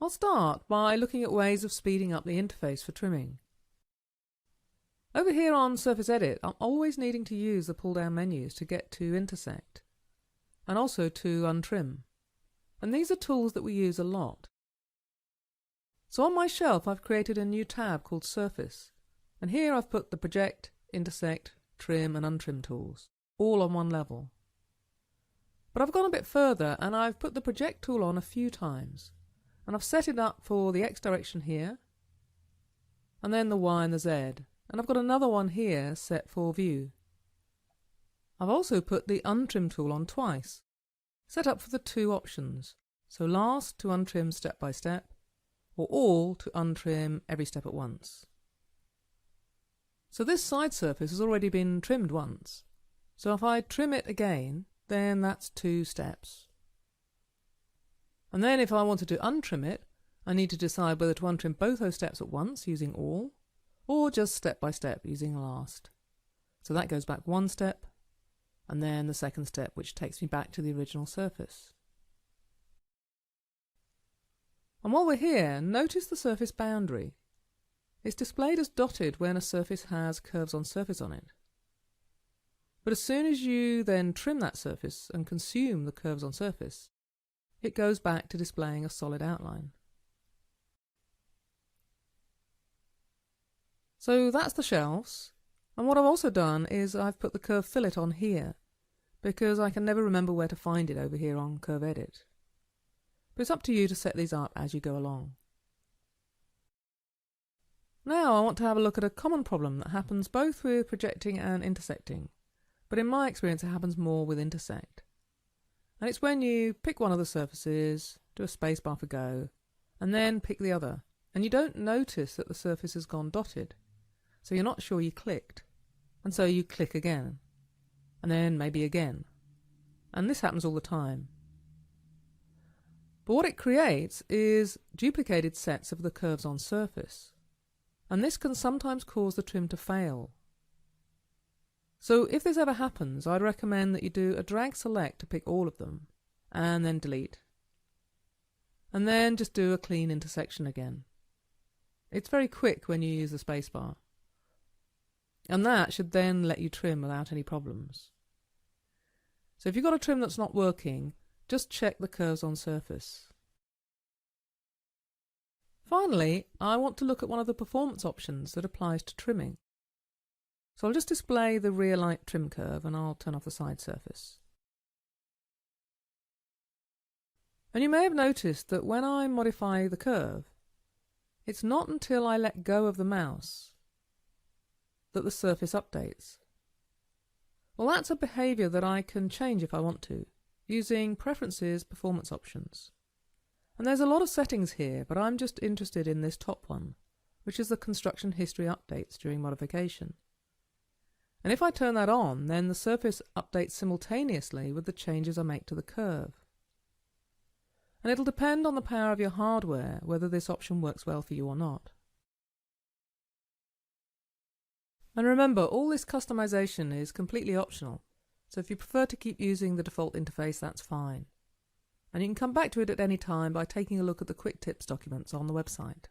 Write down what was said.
I'll start by looking at ways of speeding up the interface for trimming. Over here on Surface Edit, I'm always needing to use the pull-down menus to get to Intersect, and also to Untrim. And these are tools that we use a lot. So on my shelf I've created a new tab called Surface, and here I've put the Project, Intersect, Trim and Untrim tools, all on one level. But I've gone a bit further and I've put the Project tool on a few times, and I've set it up for the X direction here, and then the Y and the Z. And I've got another one here set for View. I've also put the Untrim tool on twice, set up for the two options, so last to untrim step by step, or all to untrim every step at once. So this side surface has already been trimmed once, so if I trim it again, then that's 2 steps. And then if I wanted to untrim it, I need to decide whether to untrim both those steps at once using all, or just step by step using last. So that goes back 1 step, and then the second step, which takes me back to the original surface. And while we're here, notice the surface boundary. It's displayed as dotted when a surface has curves on surface on it. But as soon as you then trim that surface and consume the curves on surface, it goes back to displaying a solid outline. So that's the shelves, and what I've also done is I've put the curve fillet on here, because I can never remember where to find it over here on Curve Edit. But it's up to you to set these up as you go along. Now I want to have a look at a common problem that happens both with projecting and intersecting, but in my experience it happens more with intersect. And it's when you pick one of the surfaces, do a spacebar for go, and then pick the other, and you don't notice that the surface has gone dotted. So you're not sure you clicked, and so you click again, and then maybe again. And this happens all the time. But what it creates is duplicated sets of the curves on surface, and this can sometimes cause the trim to fail. So if this ever happens, I'd recommend that you do a drag select to pick all of them, and then delete. And then just do a clean intersection again. It's very quick when you use the spacebar. And that should then let you trim without any problems. So if you've got a trim that's not working, just check the curves on surface. Finally, I want to look at one of the performance options that applies to trimming. So I'll just display the rear light trim curve and I'll turn off the side surface. And you may have noticed that when I modify the curve, it's not until I let go of the mouse that the surface updates. Well, that's a behavior that I can change if I want to, using Preferences Performance Options. And there's a lot of settings here, but I'm just interested in this top one, which is the Construction History Updates during modification. And if I turn that on, then the surface updates simultaneously with the changes I make to the curve. And it'll depend on the power of your hardware whether this option works well for you or not. And remember, all this customization is completely optional, so if you prefer to keep using the default interface, that's fine. And you can come back to it at any time by taking a look at the quick tips documents on the website.